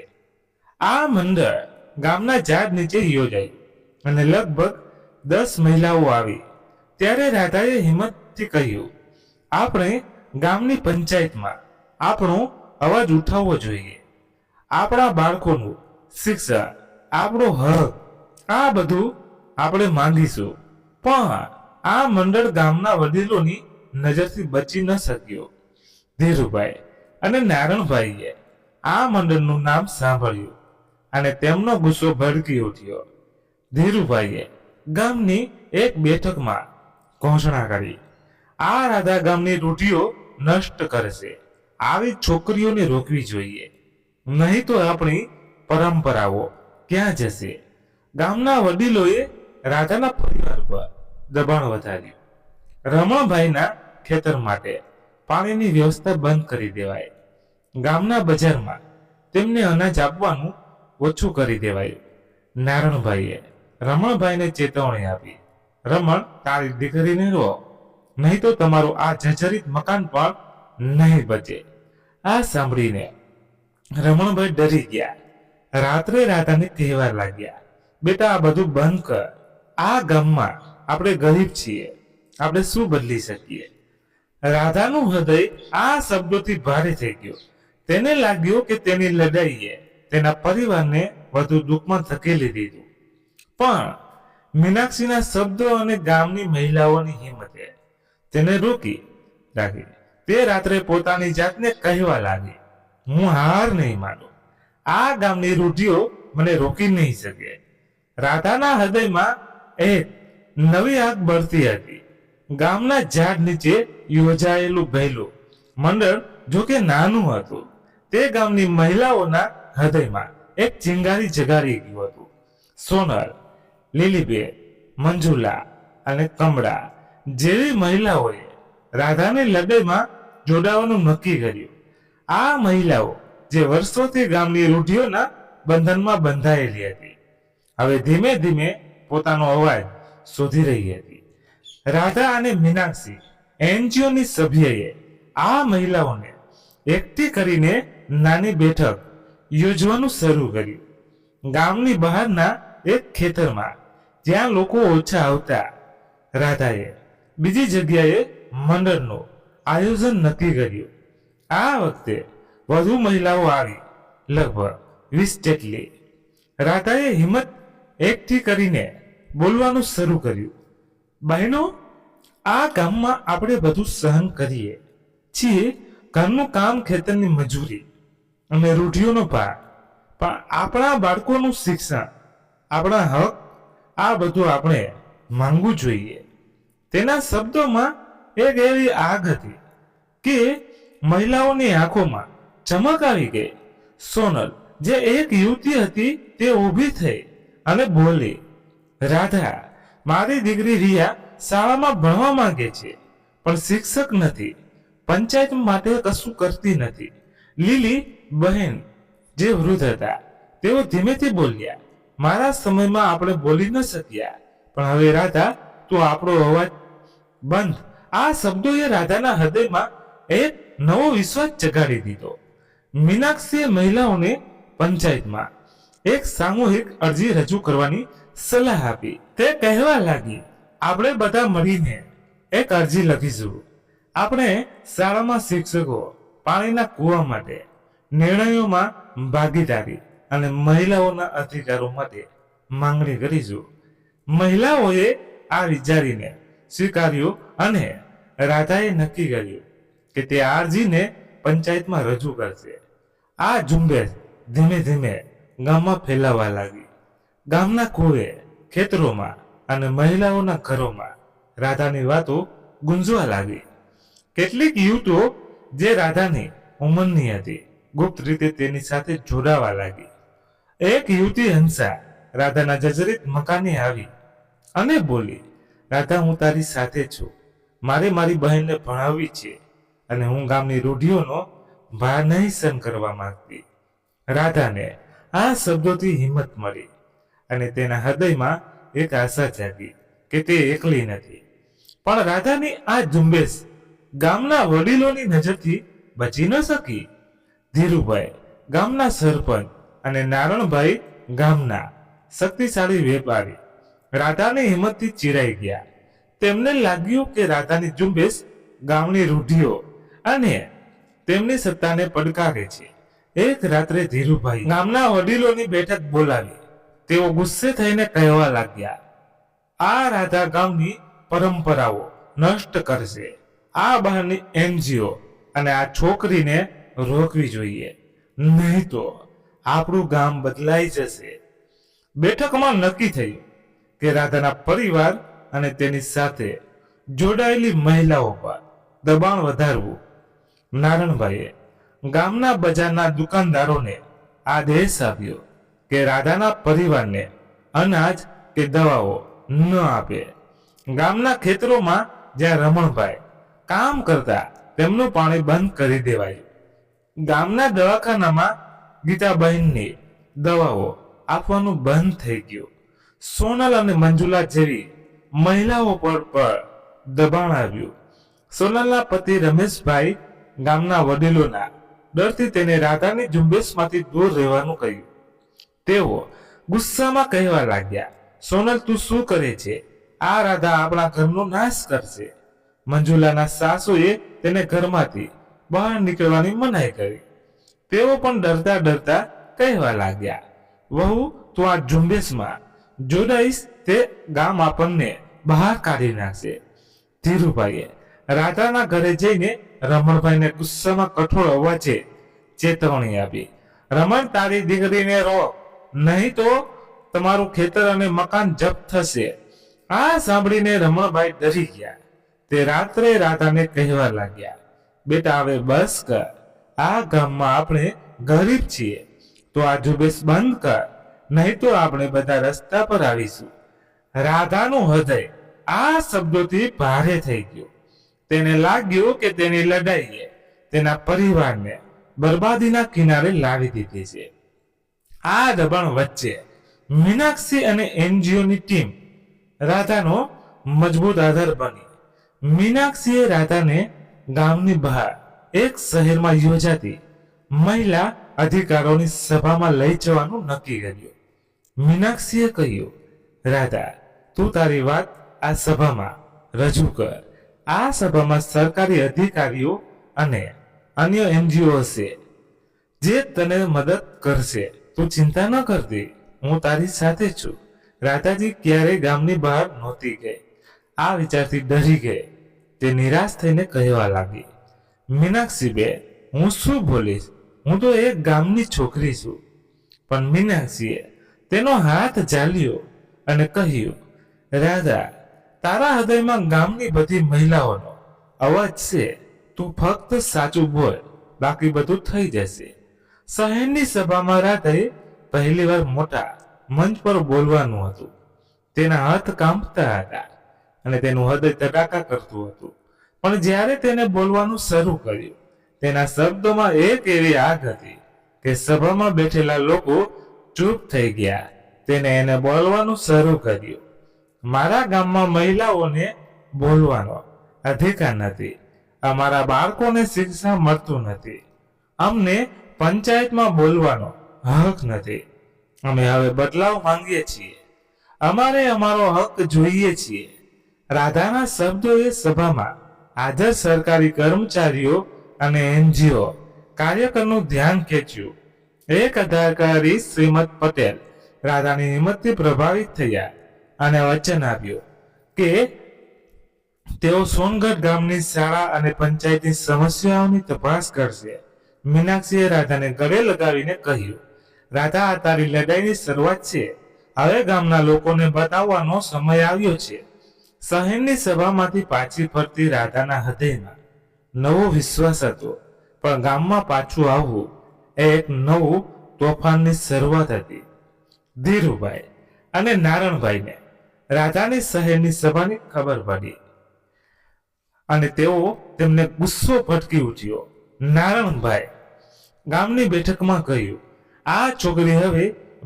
આ મંડળ ગામના ઝાડ નીચે યોજાયું અને લગભગ 10 મહિલાઓ આવી. ત્યારે રાધાએ હિંમતથી કહ્યું, આપણે ગામની પંચાયતમાં આપણો અવાજ ઉઠાવવો જોઈએ. આપણા બાળકોનું શિક્ષણ, આપણો હક, આ બધું આપણે માંગીશું. પણ આ મંડળ ગામના વડીલોની નજરથી બચી ન શક્યો. ધીરુભાઈ અને નારણભાઈએ આ મંડળનું નામ સાંભળ્યું અને તેમનો ગુસ્સો ભડકી ઉઠ્યો. ધીરુભાઈએ ગામની એક બેઠકમાં ઘોષણા કરી, આ રાધા ગામની રૂઢિઓ નષ્ટ કરશે. આવી છોકરીઓને રોકવી જોઈએ, નહીં તો આપણી પરંપરાઓ ક્યાં જશે. ગામના વડીલોએ રાધાના પરિવાર પર દબાણ વધાર્યું. રમણભાઈના ખેતર માટે પાણીની વ્યવસ્થા બંધ કરી દેવાય. ગામના બજારમાં તેમને અનાજ આપવાનું ઓછું કરી દેવાયું. નારણભાઈએ રમણભાઈને ચેતવણી આપી, રમણ, તારી દીકરીને રો, નહીં તો તમારું આ જર્જરિત મકાન પણ નહીં બચે. આ સાંભળીને રમણભાઈ ડરી ગયા. રાત્રે રાધાને કહેવા લાગ્યા, બેટા, આ બધું બંધ કર. આ ગામમાં આપણે ગરીબ છીએ, આપણે શું બદલી શકીએ? રાધાનું હૃદય આ શબ્દોથી ભારે થઈ ગયું. તેને લાગ્યું કે તેની લડાઈએ તેના પરિવારને વધુ દુઃખમાં ધકેલી દીધું. પણ મીનાક્ષીના શબ્દો અને ગામની મહિલાઓની હિંમતે તેને રોકી રાખી. તે રાત્રે પોતાની જાતને કહેવા લાગી, હું હાર નહીં માનું. આ ગામની રૂઢિઓ મને રોકી નહીં શકે. રાધાના હૃદયમાં એક નવી આગ બળતી હતી. ગામના ઝાડ નીચે યોજાયેલું પહેલું મંડળ જોકે નાનું હતું, તે ગામની મહિલાઓના હૃદયમાં એક ચિંગારી જગાડી ગયું હતું. સોનલ, લીલીબેન, મંજુલા અને કમળા જેવી મહિલાઓએ રાધાની લડાઈમાં જોડાવાનું નક્કી કર્યું. આ મહિલાઓ જે વર્ષોથી ગામની રૂઢિઓના બંધનમાં બંધાયેલી હતી, હવે ધીમે ધીમે પોતાનો અવાજ શોધી રહી હતી. રાધા અને મીનાક્ષી એનજીઓની સભ્યએ આ મહિલાઓને એકઠી કરીને નાની બેઠક યોજવાનું શરૂ કર્યું. ગામની બહારના એક ખેતરમાં, જ્યાં લોકો ઓછા આવતા, રાધાએ બીજી જગ્યાએ મંડળનું આયોજન નક્કી કર્યું. આ વખતે વધુ મહિલાઓ આવી, લગભગ 20 જેટલી. રાધાએ હિંમત એકઠી કરીને બોલવાનું શરૂ કર્યું, બહેનો, આ ગામમાં આપણે બધું સહન કરીએ છીએ, ઘરનું કામ, ખેતરની મજૂરી અને રૂઢિઓનો ભાર, પણ આપણા બાળકોનું શિક્ષણ, આપણા હક, આ બધું આપણે માંગવું જોઈએ. તેના શબ્દોમાં એક એવી આગ હતી કે મહિલાઓની આંખોમાં ચમક આવી ગઈ. સોનલ, જે એક યુવતી હતી, તે ઊભી થઈ અને બોલી, રાધા, મારી દીકરી રિયા શાળામાં ભણવા માંગે છે, પણ શિક્ષક નથી, પંચાયત માટે કશું કરતી નથી. લીલી બહેન જે વૃદ્ધ હતા તેઓ ધીમેથી બોલ્યા, મારા સમયમાં આપણે બોલી ન શક્યા, પણ હવે રાધા તું આપણો અવાજ બંધ. આ શબ્દોએ રાધાના હૃદયમાં એક નવો વિશ્વાસ જગાડી દીધો. મીનાક્ષીએ મહિલાઓને પંચાયતમાં એક સામૂહિક અરજી રજૂ કરવાની સલાહ આપી. તે કહેવા લાગી, આપણે બધા મળીને એક અરજી લખીશું. આપણે શાળામાં શિક્ષકો, પાણીના કૂવા માટે, નિર્ણયોમાં ભાગીદારી અને મહિલાઓના અધિકારો માટે માંગણી કરીશું. મહિલાઓએ આ વિચારીને સ્વીકાર્યું અને રાધાએ નક્કી કર્યું કે તે આ અરજીને પંચાયતમાં રજૂ કરશે. આ ઝુંબેશ ધીમે ધીમે ગામમાં ફેલાવા લાગી. ગામના કુએ, ખેતરોમાં અને મહિલાઓના ઘરોમાં રાધાની વાતો ગુંજવા લાગી. કેટલીક યુવતીઓ જે રાધાની ઉંમરની હતી ગુપ્ત રીતે તેની સાથે જોડાવા લાગી. એક યુવતી હંસા રાધાના જર્જરિત મકાને આવી અને બોલી, રાધા હું તારી સાથે છું. મારે મારી બહેનને ભણાવવી છે અને હું ગામની રૂઢિઓનો ભાર નહીં સહન કરવા માંગતી. રાધાને આ શબ્દોથી હિંમત મળી અને તેના હૃદયમાં એક આશા જાગી કે તે એકલી નથી. પણ રાધાની આ ઝુંબેશ ગામના વડીલોની નજરથી બચી ન શકી. ધીરુભાઈ ગામના સરપંચ અને નારણભાઈ ગામના શક્તિશાળી વેપારી રાધાની હિંમતથી ચીરાઈ ગયા. તેમને લાગ્યું કે રાધાની ઝુંબેશ ગામની રૂઢિઓ અને તેમની સત્તાને પડકારે છે. એક રાત્રે ધીરુભાઈ ગામના વડીલોની બેઠક બોલાવી. તેઓ ગુસ્સે થઈને કહેવા લાગ્યા, આ રાધા ગામની પરંપરાઓ નષ્ટ કરશે. આ બહારની એનજીઓ અને આ છોકરીને રોકવી જોઈએ, નહીં તો આપણું ગામ બદલાઈ જશે. બેઠકમાં નક્કી થયું કે રાધાના પરિવાર અને તેની સાથે જોડાયેલી મહિલાઓ પર દબાણ વધારવું. નારણભાઈએ ગામના બજારના દુકાનદારોને આદેશ આપ્યો કે રાધાના પરિવારને અનાજ કે દવાઓ ન આપે. ગામના ખેતરોમાં જ્યાં રમણભાઈ કામ કરતા તેમનું પાણી બંધ કરી દેવાયું. ગામના દવાખાનામાં ગીતાબહેનની દવાઓ આપવાનું બંધ થઈ ગયું. સોનલ અને મંજુલા જેવી મહિલાઓ પર દબાણ આવ્યું. સોનલના પતિ રમેશભાઈ ગામના વડીલોના ડરથી તેને રાધાની ઝુંબેશમાંથી દૂર રહેવાનું કહ્યું. તેઓ ગુસ્સામાં કહેવા લાગ્યા, સોનલ તું શું કરે છે? આ રાધા આપણા ઘરનો નાશ કરશે. મંજુલાના સાસુએ તેને ઘરમાંથી બહાર નીકળવાની મનાઈ કરી. તેઓ પણ ડરતા ડરતા કહેવા લાગ્યા, વહુ તું આ ઝુંબેશમાં જોડાઈશ તે ગામ આપણને બહાર કાઢી નાખશે. ધીરુભાઈએ રાધાના ઘરે જઈને રમણભાઈને ગુસ્સામાં કઠોર અવાજે ચેતવણી આપી. રમણ તારી દીકરીને રોક, નહીં તો તમારું ખેતર અને મકાન જપ્ત થશે. આ સાંભળીને રમણભાઈ ડરી ગયા. તે રાત્રે રાધાને કહેવા લાગ્યા, બેટા હવે બસ કર. આ ગામમાં આપણે ગરીબ છીએ તો આ ઝુંબેશ બંધ કર, નહીં તો આપણે બધા રસ્તા પર આવીશું. રાધાનું હૃદય આ શબ્દોથી ભારે થઈ ગયું. તેને લાગ્યું કે તેની લડાઈએ તેના પરિવારને બરબાદીના કિનારે લાવી દીધી છે. આ દબાણ વચ્ચે મીનાક્ષી અને એનજીઓની ટીમ રાધાનો મજબૂત આધાર બની. મીનાક્ષીએ રાધાને ગામની બહાર એક શહેરમાં યોજાતી મહિલા અધિકારોની સભામાં લઈ જવાનું નક્કી કર્યું. મીનાક્ષીએ કહ્યું, રાધા તું તારી વાત આ સભામાં રજૂ કર. આ સભામાં સરકારી અધિકારીઓ અને અન્ય એનજીઓ હશે જે તને મદદ કરશે. તું ચિંતા ન કરતી, હું તારી સાથે છું. રાધાજી ક્યારેય ગામની બહાર નહોતી ગઈ. આ વિચારથી ડરી ગઈ. તે નિરાશ થઈને કહેવા લાગી, મીનાક્ષી બે હું શું બોલીશ? હું તો એક ગામની છોકરી છું. પણ મીનાક્ષીએ તેનો હાથ ઝાલ્યો અને કહ્યું, રાધા તારા હૃદયમાં ગામની બધી મહિલાઓનો અવાજ છે. તું ફક્ત સાચું બોલ, બાકી બધું થઈ જશે. શહેરની સભામાં રાધાએ પહેલીવાર મોટા મંચ પર બોલવાનું હતું. તેના હાથ કાંપતા હતા અને તેનું હૃદય ધડાકા કરતું હતું. પણ જ્યારે તેને બોલવાનું શરૂ કર્યું તેના શબ્દોમાં એક એવી આગ હતી કે સભામાં બેઠેલા લોકો ચૂપ થઈ ગયા. એને બોલવાનું શરૂ કર્યું. મારા ગામમાં મહિલાઓને બોલવાનો અધિકાર નથી. અમારા બાળકોને શિક્ષા મળતું નથી. અમને પંચાયતમાં બોલવાનો હક નથી. અમે હવે બદલાવ માંગીએ છીએ. અમારે અમારો હક જોઈએ છીએ. રાધાના શબ્દોએ સભામાં હાજર સરકારી કર્મચારીઓ અને એનજીઓ કાર્યકરનું ધ્યાન ખેંચ્યું. એક અધિકારી શ્રીમદ પટેલ રાધાની હિંમતથી પ્રભાવિત થયા અને વચન આપ્યું કે તેઓ સોનગઢ ગામની શાળા અને પંચાયતની સમસ્યાઓની તપાસ કરશે. મીનાક્ષીએ રાધાને ગળે લગાવીને કહ્યું, રાધા, આ તારી લડાઈની શરૂઆત છે. હવે ગામના લોકોને બતાવવાનો સમય આવ્યો છે. શહેરની સભામાંથી પાછી ફરતી રાધાના હૃદયમાં નવો વિશ્વાસ હતો. પણ ગામમાં પાછું આવવું એ એક નવું તોફાનની શરૂઆત હતી. ધીરુભાઈ અને નારણભાઈને રાધાની શહેરની સભાની ખબર પડી અને તેમને ગુસ્સો ભટકી ઉઠ્યો. નારણભાઈ ગામની બેઠકમાં કહ્યું, આ છોકરી હવે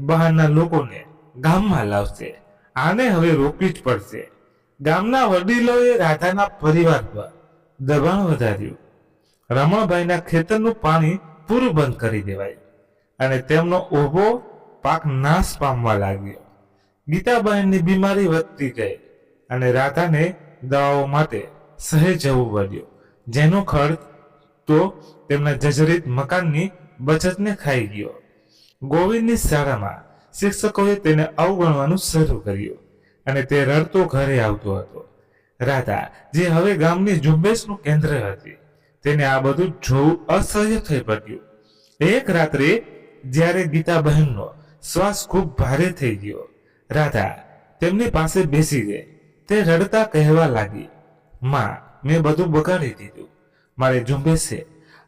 બહારના લોકોને ગામમાં લાવશે. આને હવે રોકવી જ પડશે. ગામના વડીલોએ રાધાના પરિવાર પર દબાણ વધાર્યું. રમણભાઈના ખેતરનું પાણી પૂરું બંધ કરી દેવાયું અને તેમનો ઊભો પાક નાશ પામવા લાગ્યો. ગીતાબહેનની બીમારી વધતી ગઈ અને રાધાને દવાઓ માટે શહેર જવું પડ્યું, જેનો ખર્ચ તો તેમના જર્જરિત મકાનની બચતને ખાઈ ગયો. ગોવિંદની શાળામાં શિક્ષકોએ તેને અવગણવાનું શરૂ કર્યું અને તે રડતો ઘરે આવતો હતો. રાધા, જે હવે ગામની ઝુંબેશનું કેન્દ્ર હતી, તેને આ બધું જોવું અસહ્ય થઈ પડ્યું. એક રાત્રે જ્યારે ગીતાબહેનનો શ્વાસ ખૂબ ભારે થઈ ગયો, રાધા તેમની પાસે બેસી ગઈ. તે રડતા કહેવા લાગી, માં, મેં બધું બગાડી દીધું. મારી ઝુંબેશે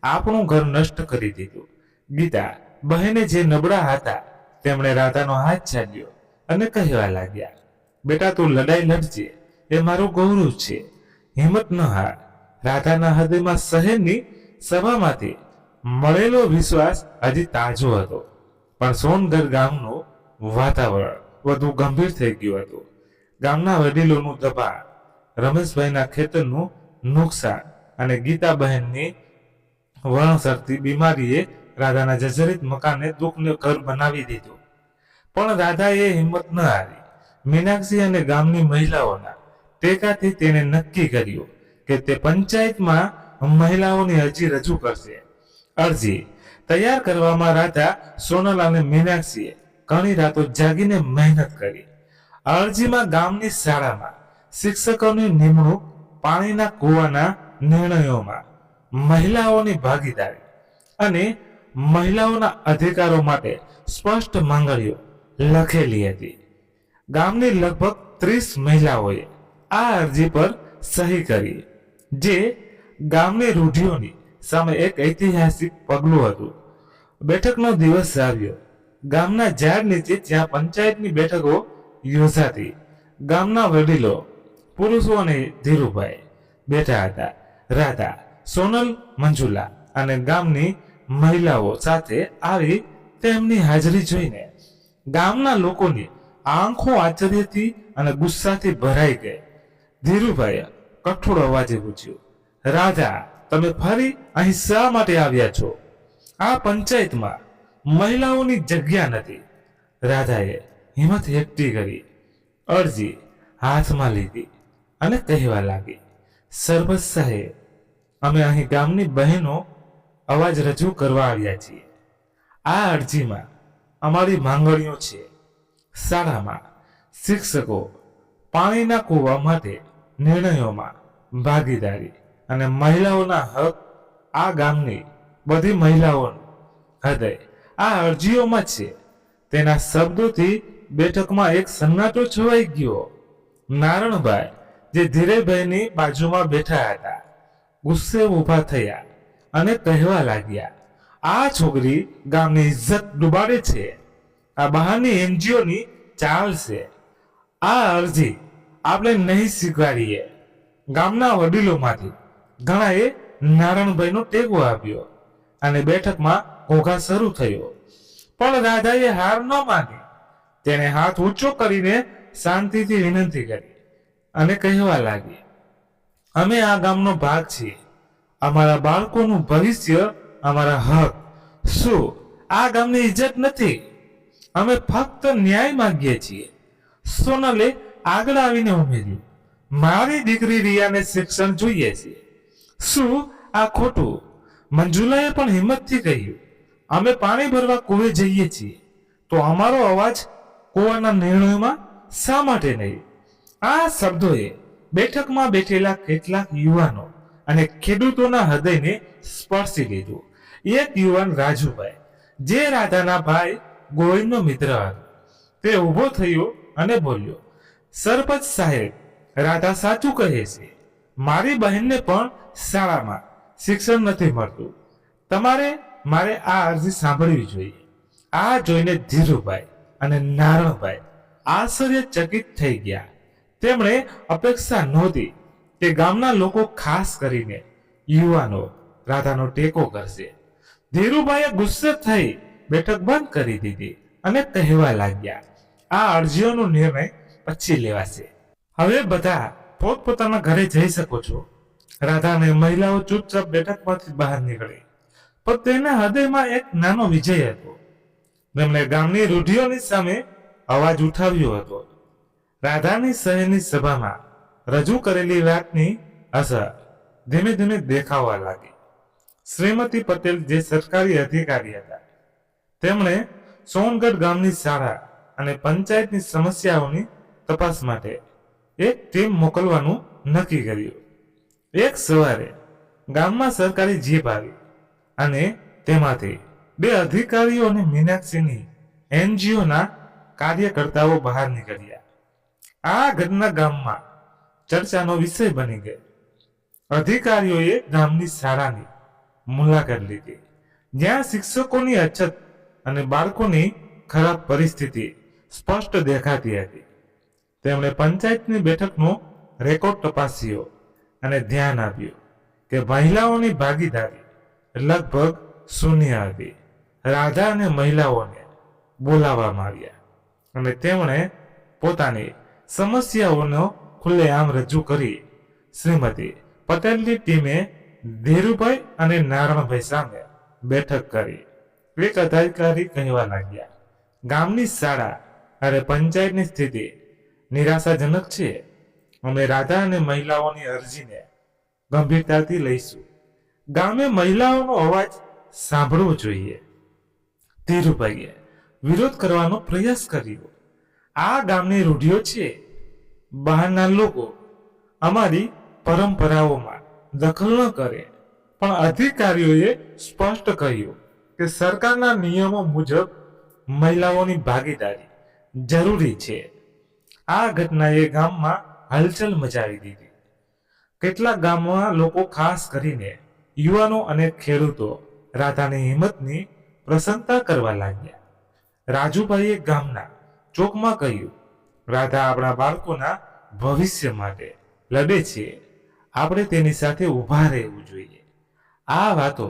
આપણું ઘર નષ્ટ કરી દીધું. ગીતા બહેને જે નબળા હતા તેમણે રાધાનો હાથ ચાલ્યો અને કહેવા લાગ્યા, બેટા, તું લડાઈ લડજે, એ મારું ગૌરવ છે. હિંમત ન હાર. રાધાના હૃદયમાં શહેરની સભામાંથી મળેલો વિશ્વાસ હજી તાજો હતો, પણ સોનગઢ ગામનું વાતાવરણ વધુ ગંભીર થઈ ગયું હતું. ગામના વડીલોનું દબાણ, રમેશભાઈના ખેતરનું નુકસાન અને ગીતાબહેનની વણસરતી બીમારીએ રાધાના જર્જરિત મકાનને દુઃખનું ઘર બનાવી દીધું. પણ રાધાએ હિંમત ન હારી. મીનાક્ષી અને ગામની મહિલાઓના ટેકાથી તેણે નક્કી કર્યું કે તે પંચાયતમાં મહિલાઓની અરજી રજૂ કરશે. અરજી તૈયાર કરવામાં રાધા, સોનલ અને મીનાક્ષીએ ઘણી રાતો જાગીને મહેનત કરી. અરજીમાં ગામની શાળામાં શિક્ષકોની નિમણૂક, પાણીના કૂવાના નિર્ણયોમાં મહિલાઓની ભાગીદારી અને મહિલાઓના અધિકારો માટે સ્પષ્ટ માંગણીઓ લખેલી હતી. ગામની લગભગ 30 મહિલાઓએ આ અરજી પર સહી કરી, જે ગામની રૂઢિઓની સામે એક ઐતિહાસિક પગલું હતું. બેઠકનો દિવસ આવ્યો. ગામના ઝાડ નીચે જ્યાં પંચાયતની બેઠકો યોજાતી, ગામના વડીલો, પુરુષો અને ધીરુભાઈ બેઠા હતા. રાધા, સોનલ, મંજુલા અને ગામની મહિલાઓ સાથે આવી તેમની હાજરી જોઈને ગામના લોકોની આંખો આશ્ચર્યથી અને ગુસ્સાથી ભરાઈ ગઈ. ધીરુભાઈએ કઠોળ અવાજે પૂછ્યું, રાધા, તમે ફરી અહીં શા માટે આવ્યા છો? આ પંચાયતમાં મહિલાઓની જગ્યા નથી. રાધાએ હિંમત એકઠી કરી, અરજી હાથમાં લીધી અને કહેવા લાગી, સરપંચ સાહેબ, અમે અહીં ગામની બહેનો અવાજ રજૂ કરવા આવ્યા છીએ. આ અરજીમાં અમારી માંગણીઓ છે. શાળામાં શિક્ષકો, પાણીના કૂવા માટે નિર્ણયોમાં ભાગીદારી અને મહિલાઓના હક. આ ગામની બધી મહિલાઓનું હૃદય આ અરજીઓમાં છે. તેના શબ્દોથી બેઠકમાં એક સન્નાટો છવાઈ ગયો. નારણભાઈ, જે ધીરેભાઈની બાજુમાં બેઠા હતા, ગુસ્સે ઊભા થયા અને કહેવા લાગ્યા, આ છોકરી ગામની ઇજ્જત ડૂબાડે છે. આ બહારની એનજીઓની ચાલ છે. આ અરજી આપણે નહીં સ્વીકારીએ. ગામના વડીલોમાંથી ઘણાએ નારણભાઈનો ટેકો આપ્યો અને બેઠકમાં ઘોઘા શરૂ થયો. પણ રાધાએ હાર ન માની. તેણે હાથ ઊંચો કરીને શાંતિથી વિનંતી કરી અને કહેવા લાગી, અમે આ ગામનો ભાગ છીએ. અમારા બાળકોનું ભવિષ્ય અમારા હક. શું આ ગામની ઇજ્જત નથી? અમે ફક્ત ન્યાય માંગીએ છીએ. સોનલે આગળ આવીને ઉમેર્યું, મારી દીકરી રિયાને શિક્ષણ જોઈએ છે. શું આ ખોટું? મંજુલાએ પણ હિંમતથી કહ્યું, અમે પાણી ભરવા કુવે જઈએ છીએ, તો અમારો અવાજ કુવાના નિર્ણયમાં શા માટે નહીં? આ શબ્દોએ બેઠકમાં બેઠેલા કેટલાક યુવાનો અને ખેડૂતોના હૃદયને સ્પર્શી લીધું. એક યુવાન રાજુભાઈ, જે રાધાના ભાઈ ગોવિંદનો મિત્ર હતો, તે ઊભો થયો અને બોલ્યો, સરપંચ સાહેબ, રાધા સાચું કહે છે. મારી બહેનને પણ શાળામાં શિક્ષણ નથી મળતું. મારે આ અરજી સાંભળવી જોઈએ. આ જોઈને ધીરુભાઈ અને નારણભાઈ આશ્ચર્યચકિત થઈ ગયા. તેમણે અપેક્ષા નહોતી કે ગામના લોકો, ખાસ કરીને યુવાનો, રાધાનો ટેકો કરશે. ધીરુભાઈએ ગુસ્સે થઈ બેઠક બંધ કરી દીધી અને કહેવા લાગ્યા, આ અરજીઓનો નિર્ણય પછી લેવાશે. હવે બધા પોતપોતાના ઘરે જઈ શકો છો. રાધા અને મહિલાઓ ચૂપચાપ બેઠકમાંથી બહાર નીકળી. પણ તેના હૃદયમાં એક નાનો વિજય હતો. તેમણે ગામની રૂઢિઓની સામે અવાજ ઉઠાવ્યો હતો. રાધાની શહેરની સભામાં રજૂ કરેલી વાતની અસર ધીમે ધીમે દેખાવા લાગી. શ્રીમતી પટેલ, જે સરકારી અધિકારી હતા, તેમણે સોનગઢ ગામની શાળા અને પંચાયતની સમસ્યાઓની તપાસ માટે એક ટીમ મોકલવાનું નક્કી કર્યું. એક સવારે ગામમાં સરકારી જીપ આવી અને તેમાંથી 2 અધિકારીઓ અને મીનાક્ષીની એનજીઓના કાર્યકર્તાઓ બહાર નીકળ્યા. આ ઘટના ગામમાં ચર્ચાનો વિષય બની ગઈ. અધિકારીઓએ ગામની શાળાની મુલાકાત લીધી, જ્યાં શિક્ષકોની અછત અને બાળકોની ખરાબ પરિસ્થિતિ સ્પષ્ટ દેખાતી હતી. તેમણે પંચાયતની બેઠકનો રેકોર્ડ તપાસ્યો અને ધ્યાન આપ્યું કે મહિલાઓની ભાગીદારી લગભગ શૂન્ય હતી. રાધા અને મહિલાઓને બોલાવવામાં આવ્યા અને તેમણે પોતાની સમસ્યાઓનો ખુલ્લેઆમ રજૂ કરી. શ્રીમતી પટેલની ટીમે ધીરુભાઈ અને નારણભાઈ સામે બેઠક કરી. એક અધિકારી કહેવા લાગ્યા, ગામની શાળા અને પંચાયતની સ્થિતિ નિરાશાજનક છે. અમે રાધા અને મહિલાઓની અરજીને ગંભીરતાથી લઈશું. ગામે મહિલાઓનો અવાજ સાંભળવો જોઈએ. ધીરુભાઈએ વિરોધ કરવાનો પ્રયાસ કર્યો. આ ગામની રૂઢિઓ છે. બહારના લોકો અમારી પરંપરાઓમાં દખલ ન કરે. પણ અધિકારીઓએ સ્પષ્ટ કહ્યું કે સરકારના નિયમો મુજબ મહિલાઓની ભાગીદારી જરૂરી છે. આ ઘટનાએ ગામમાં હલચલ મચાવી દીધી. કેટલાક ગામમાં લોકો, ખાસ કરીને યુવાનો અને ખેડૂતો, રાધાની હિંમતની પ્રશંસા કરવા લાગ્યા. રાજુભાઈએ ગામના ચોકમાં કહ્યું, રાધા આપણા બાળકોના ભવિષ્ય માટે લડે છે. આપણે તેની સાથે ઊભા રહેવું જોઈએ. આ વાતો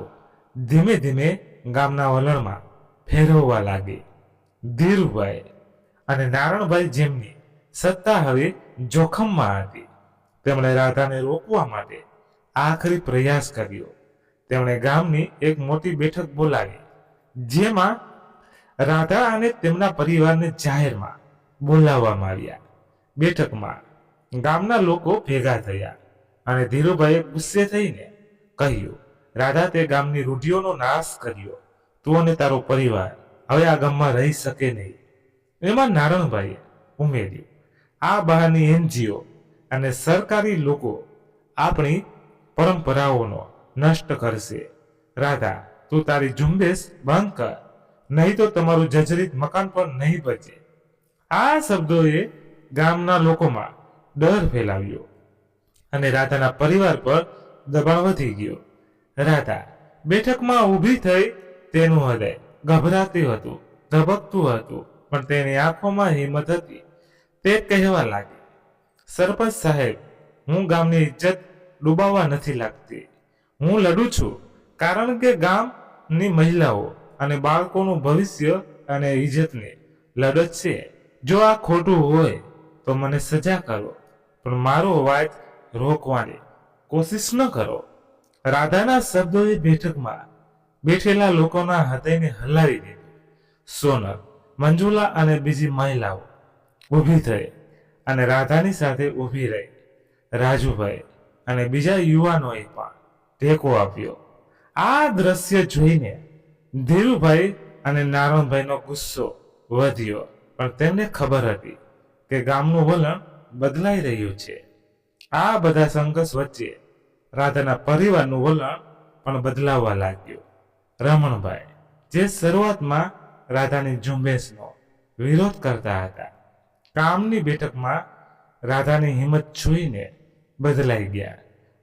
ધીમે ધીમે ગામના વલણમાં ફેરવવા લાગી. ધીરુભાઈ અને નારણભાઈ, જેમની સત્તા હવે જોખમમાં હતી, તેમણે રાધાને રોકવા માટે આખરી પ્રયાસ કર્યો. તેમણે ગામની એક મોટી બેઠક બોલાવી, જેમાં રાધા અને તેમના પરિવારને જાહેરમાં બોલાવવામાં આવ્યા. બેઠકમાં ગામના લોકો ભેગા થયા અને ધીરુભાઈએ ગુસ્સે થઈને કહ્યું, રાધા, તે ગામની રૂઢિઓનો નાશ કર્યો. તું અને તારો પરિવાર હવે આ ગામમાં રહી શકે નહીં. એમાં નારણભાઈએ ઉમેર્યું, આ બહારની એનજીઓ અને સરકારી લોકો આપણી પરંપરાઓનો નષ્ટ કરશે. રાધા, તું તારી ઝુંબેશ બંધ કર, નહીં તો તમારું જર્જરિત મકાન પણ નહીં બચે. આ શબ્દોએ ગામના લોકોમાં ડર ફેલાવ્યો અને રાધાના પરિવાર પર દબાણ વધી ગયો. રાધા બેઠકમાં ઊભી થઈ. તેનું હૃદય ગભરાતું હતું, ધબકતું હતું, પણ તેની આંખોમાં હિંમત હતી. તે કહેવા લાગી, સરપંચ સાહેબ, હું ગામની ઇજ્જત ડૂબાવવા નથી લાગતી. હું લડું છું કારણ કે ગામની મહિલાઓ અને બાળકોનું ભવિષ્ય અને ઇજ્જતની લડત છે. જો આ ખોટું હોય તો મને સજા કરો, પણ મારો અવાજ રોકવાની કોશિશ ન કરો. રાધાના શબ્દોએ બેઠકમાં બેઠેલા લોકોના હૃદયને હલાવી દીધું. સોનલ, મંજુલા અને બીજી મહિલાઓ ઊભી થઈ અને રાધાની સાથે ઊભી રહી. રાજુભાઈ અને બીજા યુવાનોએ પણ ટેકો આપ્યો. આ દ્રશ્ય જોઈને ધીરુભાઈ અને નારણભાઈનો ગુસ્સો વધ્યો, પણ તેમને ખબર હતી કે ગામનું વલણ બદલાઈ રહ્યું છે. આ બધા સંઘર્ષ વચ્ચે રાધાના પરિવારનું વલણ પણ બદલાવા લાગ્યું. રમણભાઈ, જે શરૂઆતમાં રાધાની ઝુંબેશનો વિરોધ કરતા હતા, કામની બેઠકમાં રાધાની હિંમત જોઈને બદલાઈ ગયા.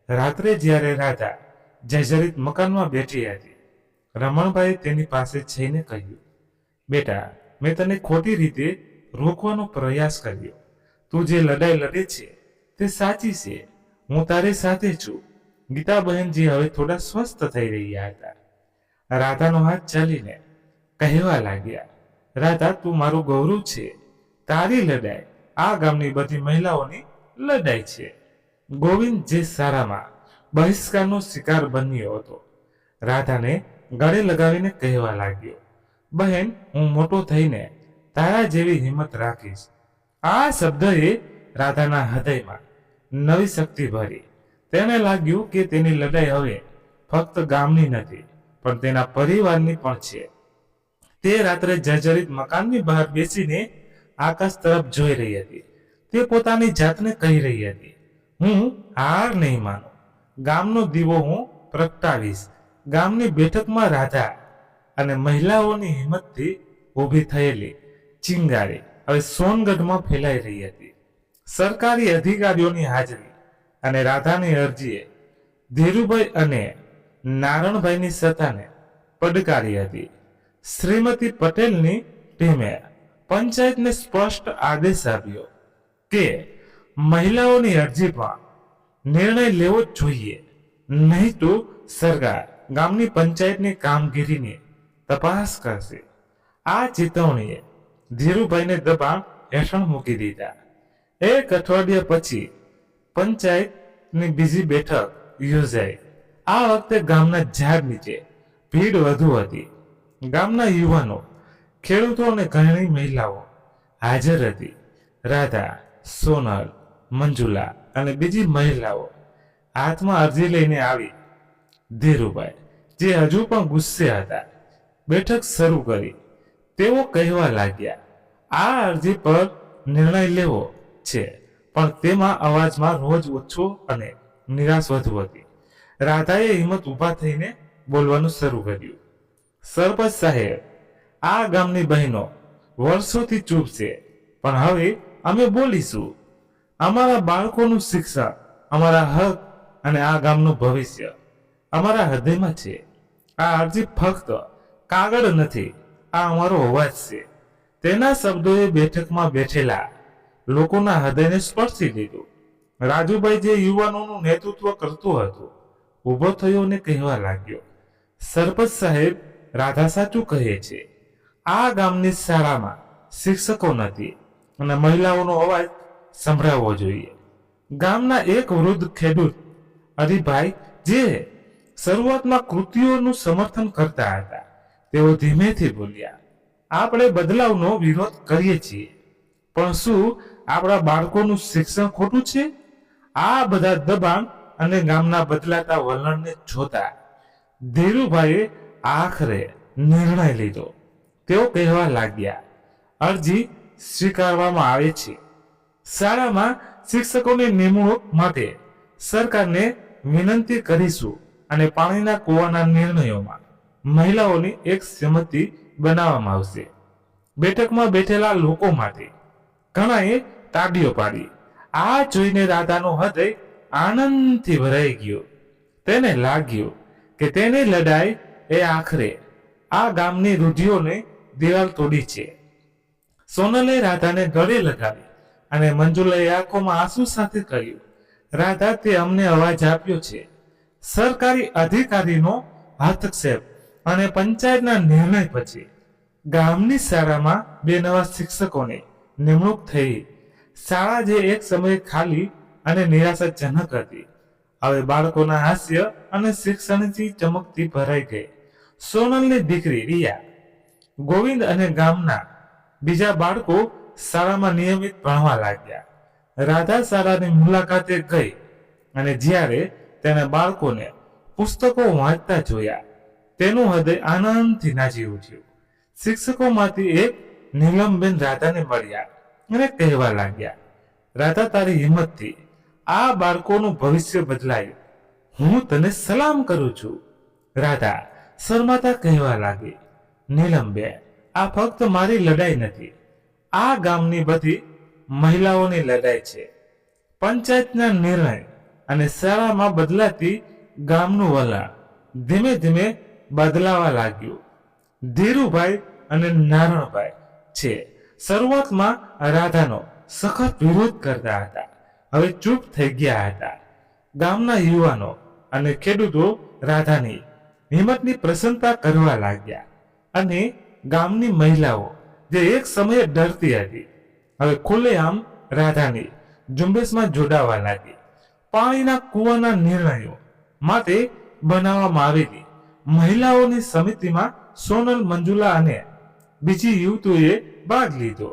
રાત્રે જ્યારે રાધા જર્જરિત મકાનમાં બેઠી હતી, રમણભાઈ તેની પાસે જઈને કહ્યું, બેટા, મેં તને ખોટી રીતે રોકવાનો પ્રયાસ કર્યો. તું જે લડાઈ લડે છે તે સાચી છે. હું તારી સાથે છું. ગીતાબહેનજી હવે થોડા સ્વસ્થ થઈ રહ્યા હતા. રાધાનો હાથ ચાલીને કહેવા લાગ્યા, રાધા, તું મારું ગૌરવ છે. તારી લડાઈ આ ગામની બધી મહિલાઓની લડાઈ છે. ગોવિંદ, જે શાળામાં બહિષ્કારનો શિકાર બન્યો હતો, રાધાને ગળે લગાવીને કહેવા લાગ્યો, બહેન, હું મોટો થઈને તારા જેવી હિંમત રાખીશ. આ શબ્દએ રાધાના હૃદયમાં નવી શક્તિ ભરી. તેને લાગ્યું કે તેની લડાઈ હવે ફક્ત ગામની નથી, પણ તેના પરિવારની પણ છે. તે રાત્રે જર્જરિત મકાનની બહાર બેસીને આકાશ તરફ જોઈ રહી હતી. તે પોતાની જાતને કહી રહી હતી, હું હાર નહીં માનું. ગામનો દીવો હું પ્રગટાવીશ. ગામની બેઠકમાં રાધા અને મહિલાઓની હિંમતથી ઊભી થયેલી ચિંગારી હવે સોનગઢમાં ફેલાઈ રહી હતી. સરકારી અધિકારીઓની હાજરી અને રાધાની અરજીએ ધીરુભાઈ અને નારણભાઈની સત્તાને પડકારી હતી. શ્રીમતી પટેલની ટીમે પંચાયતને સ્પષ્ટ આદેશ આપ્યો કે મહિલાઓની અરજી પર નિર્ણય લેવો જ જોઈએ, નહીં તો સરકાર ગામની પંચાયતની કામગીરીની તપાસ કરશે. આ ચેતવણીએ ધીરુભાઈને દબાણ હેઠળ મૂકી દીધા. એક અઠવાડિયા પછી પંચાયતની બીજી બેઠક યોજાઈ. આ વખતે ગામના ઝાડ નીચે ભીડ વધુ હતી. ગામના યુવાનો, ખેડૂતો અને ઘણી મહિલાઓ હાજર હતી. રાધા, સોનલ, મંજુલા અને બીજી મહિલાઓ હાથમાં અરજી લઈને આવી. ધીરુભાઈ, જે હજુ પણ ગુસ્સે હતા, બેઠક શરૂ કરી. તેઓ કહેવા લાગ્યા, આ અરજી પર નિર્ણય લેવો છે, પણ તેમાં અવાજમાં રોજ ઓછો અને નિરાશ વધુ હતી. રાધાએ હિંમત ઊભા થઈને બોલવાનું શરૂ કર્યું, સરપંચ સાહેબ, આ ગામની બહેનો વર્ષોથી ચૂપ છે, પણ હવે અમે બોલીશું. અમારા બાળકોનું શિક્ષણ, અમારા હક અને આ ગામનું ભવિષ્ય અમારા હૃદયમાં છે. આ અરજી ફક્ત કાગળ નથી, આ અમારો અવાજ છે. તેના શબ્દોએ બેઠકમાં બેઠેલા લોકોના હૃદયને સ્પર્શી દીધું. રાજુભાઈ, જે યુવાનોનું નેતૃત્વ કરતું હતું, ઊભો થયો અને કહેવા લાગ્યો, સરપંચ સાહેબ, રાધા સાચું કહે છે. આ ગામની શાળામાં શિક્ષકો નથી અને મહિલાઓનો અવાજ સંભળાવવો જોઈએ. ગામના એક વૃદ્ધ ખેડૂત હરિભાઈ, જે શરૂઆતમાં કૃતિઓનું સમર્થન કરતા હતા, તેઓ ધીમેથી બોલ્યા, આપણે બદલાવનો વિરોધ કરીએ છીએ, પણ શું આપણા બાળકોનું શિક્ષણ ખોટું છે? આ બધા દબાણ અને ગામના બદલાતા વલણને જોતા ધીરુભાઈએ આખરે નિર્ણય લીધો. તેઓ કહેવા લાગ્યા, અરજી સ્વીકારવામાં આવે છે. શાળામાં શિક્ષકોની નિમણૂક માટે સરકારને વિનંતી કરીશું અને પાણીના કૂવાના નિર્ણયોમાં મહિલાઓની એક સમિતિ બનાવવામાં આવશે. બેઠકમાં બેઠેલા લોકો માટે ઘણાએ તાળીઓ પાડી. આ જોઈને રાધાનું હૃદય આનંદથી ભરાઈ ગયું. તેને લાગ્યું કે તેની લડાઈ એ આખરે આ ગામની રૂઢિઓને દિવાલ તોડી છે. સોનલે રાધાને ગળે લગાવી અને મંજુલાએ આંખોમાં આંસુ સાથે કહ્યું, રાધા, તે અમને અવાજ આપ્યો છે. સરકારી અધિકારીનો હસ્તક્ષેપ અને પંચાયતના નિર્ણય પછી ગામની શાળામાં 2 નવા શિક્ષકોની નિમણૂક થઈ. શાળા જે એક સમયે ખાલી અને નિરાશાજનક હતી, હવે બાળકોના હાસ્ય અને શિક્ષણથી ચમકતી ભરાઈ ગઈ. સોનલની દીકરી રિયા, ગોવિંદ અને ગામના બીજા બાળકો શાળામાં નિયમિત ભણવા લાગ્યા. રાધા શાળાની મુલાકાતે ગઈ અને જ્યારે તેના બાળકોને પુસ્તકો વાંચતા જોયા, તેનું હૃદય આનંદથી નાચી ઉઠ્યું. શિક્ષકોમાંથી એક નીલમબેન રાધાને મળ્યા અને કહેવા લાગ્યા, રાધા, તારી હિંમતથી આ બાળકોનું ભવિષ્ય બદલાયું. હું તને સલામ કરું છું. રાધા શરમાતા કહેવા લાગી, નીલમબેન, આ ફક્ત મારી લડાઈ નથી, આ ગામની બધી મહિલાઓની લડાઈ છે. પંચાયતના નિર્ણય અને શાળામાં બદલાતી ગામનું વલણ ધીમે ધીમે બદલાવા લાગ્યું. ધીરુભાઈ અને નારણભાઈ છે, શરૂઆતમાં રાધાનો સખત વિરોધ કરતા હતા, હવે ચૂપ થઈ ગયા હતા. ગામના યુવાનો અને ખેડૂતો રાધાની હિંમતની પ્રશંસા કરવા લાગ્યા અને ગામની મહિલાઓ જે એક સમયે ડરતી હતી, હવે ખુલ્લેઆમ રાધાની ઝુંબેશમાં જોડાવા લાગી. પાણીના કૂવાના નિર્ણયો માટે બનાવવામાં આવેલી મહિલાઓની સમિતિમાં સોનલ, મંજુલા અને બીજી યુવતીઓએ ભાગ લીધો.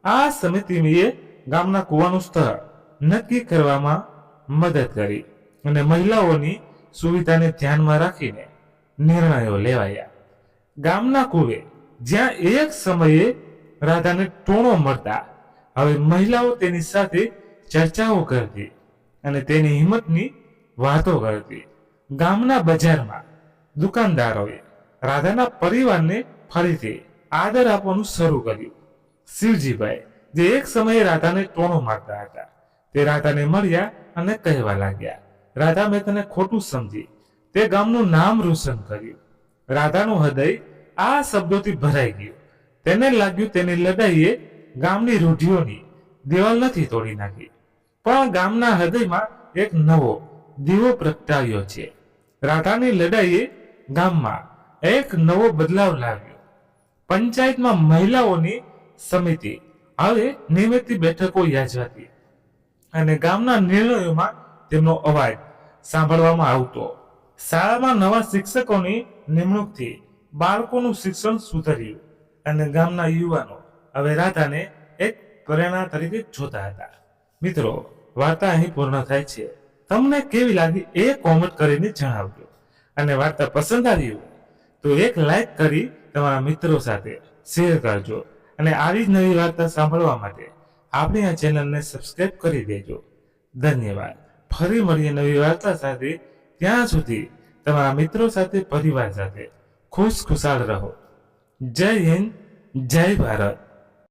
આ સમિતિએ ગામના કૂવાનું સ્તર નક્કી કરવામાં મદદ કરી અને મહિલાઓની સુવિધાને ધ્યાનમાં રાખીને નિર્ણયો લેવાયા. ગામના કૂવે જ્યાં એક સમયે રાધાને ટોણો મળતા, હવે મહિલાઓ તેની સાથે ચર્ચાઓ કરતી અને તેની હિંમતની વાતો કરતી. ગામના બજારમાં દુકાનદારોએ રાધાના પરિવારને ફરીથી આદર આપવાનું શરૂ કર્યું. શિવજીભાઈ, જે એક સમયે રાધાને ટોણો મારતા હતા, તે રાધાને મળ્યા અને કહેવા લાગ્યા, રાધા, મેં તને ખોટું સમજી તે ગામનું નામ રોશન કર્યું. રાધાનું હૃદય આ શબ્દોથી ભરાઈ ગયું. તેને લાગ્યું તેની લડાઈએ ગામની રૂઢિઓની દિવાલ નથી તોડી નાખી, પણ ગામના હૃદયમાં એક નવો દીવો પ્રગટાવ્યો છે. રાધાની લડાઈએ ગામમાં એક નવો બદલાવ લાવ્યો. પંચાયતમાં મહિલાઓની સમિતિ હવે નિયમિત બેઠકો યોજાતી અને ગામના નિર્ણયોમાં તેમનો અવાજ સાંભળવામાં આવતો. શાળામાં નવા શિક્ષકોની નિમણૂકથી બાળકોનું શિક્ષણ સુધર્યું અને ગામના યુવાનો હવે રાધાને એક પ્રેરણા તરીકે જોતા હતા. મિત્રો, વાર્તા અહીં પૂર્ણ થાય છે. તમને કેવી લાગી એ કોમેન્ટ કરીને જણાવજો અને વાર્તા પસંદ આવી હોય તો એક લાઈક કરી તમારા મિત્રો સાથે શેર કરજો અને આવી જ નવી વાર્તા સાંભળવા માટે આપણી આ ચેનલને સબસ્ક્રાઇબ કરી દેજો. ધન્યવાદ. ફરી મળીએ નવી વાર્તા સાથે. ત્યાં સુધી તમારા મિત્રો સાથે, પરિવાર સાથે ખુશખુશાલ રહો. જય હિન્દ, જય ભારત.